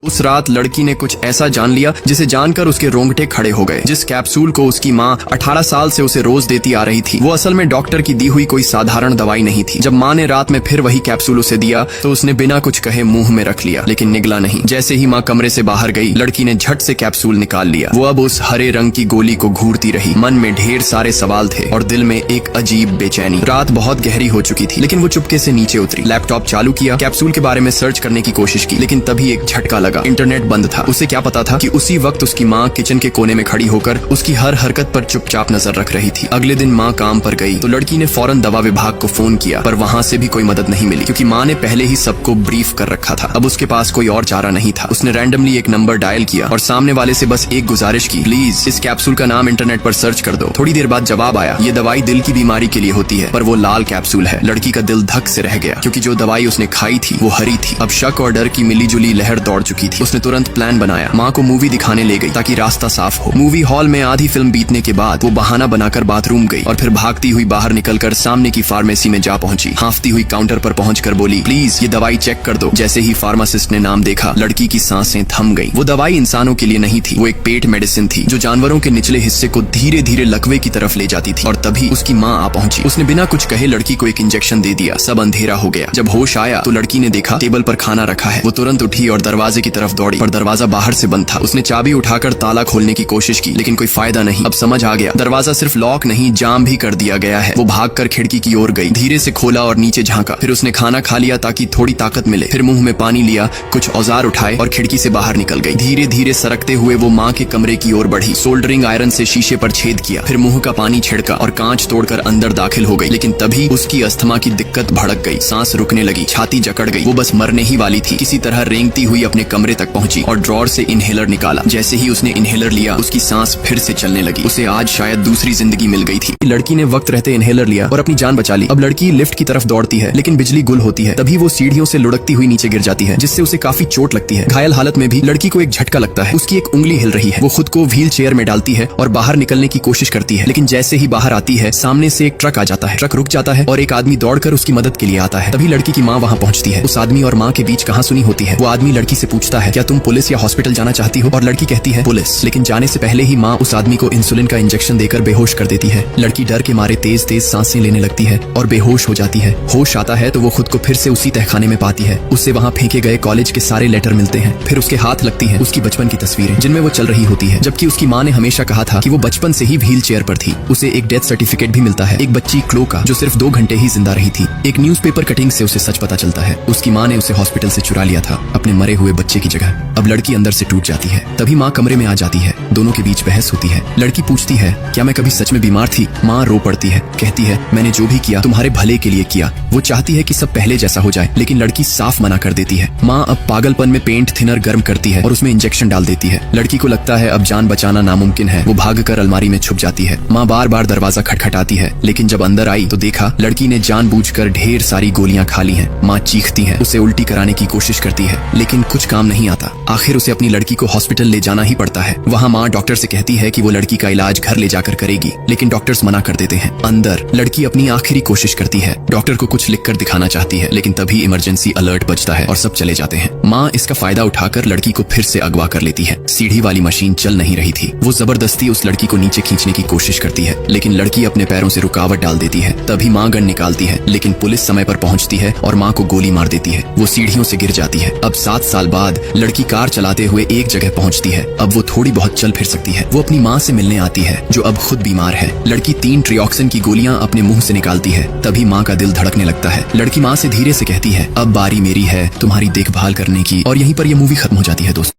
उस रात लड़की ने कुछ ऐसा जान लिया जिसे जानकर उसके रोंगटे खड़े हो गए। जिस कैप्सूल को उसकी माँ 18 साल से उसे रोज देती आ रही थी वो असल में डॉक्टर की दी हुई कोई साधारण दवाई नहीं थी। जब माँ ने रात में फिर वही कैप्सूल उसे दिया तो उसने बिना कुछ कहे मुंह में रख लिया, लेकिन निगला नहीं। जैसे ही माँ कमरे से बाहर गई लड़की ने झट से कैप्सूल निकाल लिया। वो अब उस हरे रंग की गोली को घूरती रही। मन में ढेर सारे सवाल थे और दिल में एक अजीब बेचैनी। रात बहुत गहरी हो चुकी थी लेकिन वो चुपके से नीचे उतरी। लैपटॉप चालू किया, कैप्सूल के बारे में सर्च करने की कोशिश की, लेकिन तभी एक झटका लगा। इंटरनेट बंद था। उसे क्या पता था कि उसी वक्त उसकी माँ किचन के कोने में खड़ी होकर उसकी हर हरकत पर चुपचाप नजर रख रही थी। अगले दिन माँ काम पर गई तो लड़की ने फौरन दवा विभाग को फोन किया, पर वहाँ से भी कोई मदद नहीं मिली क्योंकि माँ ने पहले ही सबको ब्रीफ कर रखा था। अब उसके पास कोई और चारा नहीं था। उसने रैंडमली एक नंबर डायल किया और सामने वाले से बस एक गुजारिश की, प्लीज इस कैप्सूल का नाम इंटरनेट पर सर्च कर दो। थोड़ी देर बाद जवाब आया, ये दवाई दिल की बीमारी के लिए होती है, पर वो लाल कैप्सूल है। लड़की का दिल धक से रह गया क्योंकि जो दवाई उसने खाई थी वो हरी थी। अब शक और डर की मिलीजुली लहर दौड़ चुकी थी। उसने तुरंत प्लान बनाया, माँ को मूवी दिखाने ले गई ताकि रास्ता साफ हो। मूवी हॉल में आधी फिल्म बीतने के बाद वो बहाना बनाकर बाथरूम गई और फिर भागती हुई बाहर निकलकर सामने की फार्मेसी में जा पहुंची। हांफती हुई काउंटर पर पहुंचकर बोली, प्लीज ये दवाई चेक कर दो। जैसे ही फार्मासिस्ट ने नाम देखा लड़की की सांसें थम गई। वो दवाई इंसानों के लिए नहीं थी, वो एक पेट मेडिसिन थी जो जानवरों के निचले हिस्से को धीरे धीरे लकवे की तरफ ले जाती थी। और तभी उसकी माँ आ पहुंची। उसने बिना कुछ कहे लड़की को एक इंजेक्शन दे दिया। सब अंधेरा हो गया। जब होश आया तो लड़की ने देखा टेबल पर खाना रखा है। वो तुरंत उठी और दरवाजे की तरफ दौड़ी, पर दरवाजा बाहर से बंद था। उसने चाबी उठाकर ताला खोलने की कोशिश की लेकिन कोई फायदा नहीं। अब समझ आ गया दरवाजा सिर्फ लॉक नहीं जाम भी कर दिया गया है। वो भागकर खिड़की की ओर गई, धीरे से खोला और नीचे झांका। फिर उसने खाना खा लिया ताकि थोड़ी ताकत मिले। फिर मुंह में पानी लिया, कुछ औजार उठाए और खिड़की से बाहर निकल गई। धीरे धीरे सरकते हुए वो माँ के कमरे की ओर बढ़ी। सोल्डरिंग आयरन से शीशे पर छेद किया, फिर मुंह का पानी छिड़का और कांच तोड़कर अंदर दाखिल हो गई। लेकिन तभी उसकी अस्थमा की दिक्कत भड़क गई। सांस रुकने लगी, छाती जकड़ गई। वो बस मरने ही वाली थी। किसी तरह रेंगती हुई अपने कमरे तक पहुंची और ड्रॉर से इनहेलर निकाला। जैसे ही उसने इनहेलर लिया उसकी सांस फिर से चलने लगी। उसे आज शायद दूसरी जिंदगी मिल गई थी। लड़की ने वक्त रहते इनहेलर लिया और अपनी जान बचा ली। अब लड़की लिफ्ट की तरफ दौड़ती है लेकिन बिजली गुल होती है। तभी वो सीढ़ियों से लुढ़कती हुई नीचे गिर जाती है जिससे उसे काफी चोट लगती है। घायल हालत में भी लड़की को एक झटका लगता है। उसकी एक उंगली हिल रही है। वो खुद को व्हील चेयर में डालती है और बाहर निकलने की कोशिश करती है, लेकिन जैसे ही बाहर आती है सामने से एक ट्रक आ जाता है। ट्रक रुक जाता है और एक आदमी दौड़कर उसकी मदद के लिए आता है। तभी लड़की की माँ वहाँ पहुँचती है। उस आदमी और माँ के बीच कहासुनी होती है। वो आदमी लड़की से पूछता है, क्या तुम पुलिस या हॉस्पिटल जाना चाहती हो? और लड़की कहती है पुलिस। लेकिन जाने से पहले ही माँ उस आदमी को इंसुलिन का इंजेक्शन देकर बेहोश कर देती है। लड़की डर के मारे तेज तेज सांसें लेने लगती है और बेहोश हो जाती है। होश आता है तो वो खुद को फिर से उसी तहखाने में पाती है। उससे वहाँ फेंके गए कॉलेज के सारे लेटर मिलते हैं। फिर उसके हाथ लगती हैं उसकी बचपन की तस्वीरें जिनमें वो चल रही होती है, जबकि उसकी माँ ने हमेशा कहा था कि वो बचपन से ही व्हील चेयर पर थी। उसे एक डेथ सर्टिफिकेट भी मिलता है, एक बच्ची क्लो का जो सिर्फ 2 घंटे ही जिंदा रही थी। एक न्यूज़पेपर कटिंग से उसे सच पता चलता है। उसकी माँ ने उसे हॉस्पिटल से चुरा लिया था अपने मरे हुए बच्चे की जगह। अब लड़की अंदर से टूट जाती है। तभी माँ कमरे में आ जाती है। दोनों के बीच बहस होती है। लड़की पूछती है, क्या मैं कभी सच में बीमार थी? माँ रो पड़ती है, कहती है मैंने जो भी किया तुम्हारे भले के लिए किया। वो चाहती है कि सब पहले जैसा हो जाए लेकिन लड़की साफ मना कर देती है। माँ अब पागलपन में पेंट थिनर गर्म करती है और उसमें इंजेक्शन डाल देती है। लड़की को लगता है अब जान बचाना नामुमकिन है। वो भागकर अलमारी में छुप जाती है। माँ बार बार दरवाजा खटखटाती है लेकिन जब अंदर आई तो देखा लड़की ने जानबूझकर ढेर सारी गोलियां खा ली हैं। माँ चीखती है, उसे उल्टी कराने की कोशिश करती है लेकिन कुछ काम नहीं आता। आखिर उसे अपनी लड़की को हॉस्पिटल ले जाना ही पड़ता है। वहाँ माँ डॉक्टर से कहती है कि वो लड़की का इलाज घर ले जाकर करेगी, लेकिन डॉक्टर्स मना कर देते हैं। अंदर लड़की अपनी आखिरी कोशिश करती है। डॉक्टर को कुछ लिखकर दिखाना चाहती है लेकिन तभी इमरजेंसी अलर्ट बजता है और सब चले जाते हैं। माँ इसका फायदा उठाकर लड़की को फिर से अगवा कर लेती है। सीढ़ी वाली मशीन चल नहीं रही थी। वो जबरदस्ती उस लड़की को नीचे खींचने की कोशिश करती है लेकिन लड़की अपने पैरों से रुकावट डाल देती है। तभी माँ गन निकालती है लेकिन पुलिस समय पर पहुंचती है और माँ को गोली मार देती है। वो सीढ़ियों से गिर जाती है। अब 7 साल बाद लड़की कार चलाते हुए एक जगह पहुंचती है। अब वो थोड़ी बहुत चल फिर सकती है। वो अपनी माँ से मिलने आती है जो अब खुद बीमार है। लड़की 3 ट्रिऑक्सिन की गोलियां अपने मुंह से निकालती है। तभी माँ का दिल धड़कने लगता है। लड़की माँ से धीरे से कहती है, अब बारी मेरी है तुम्हारी देखभाल करने की। और यहीं पर यह मूवी खत्म हो जाती है दोस्तों।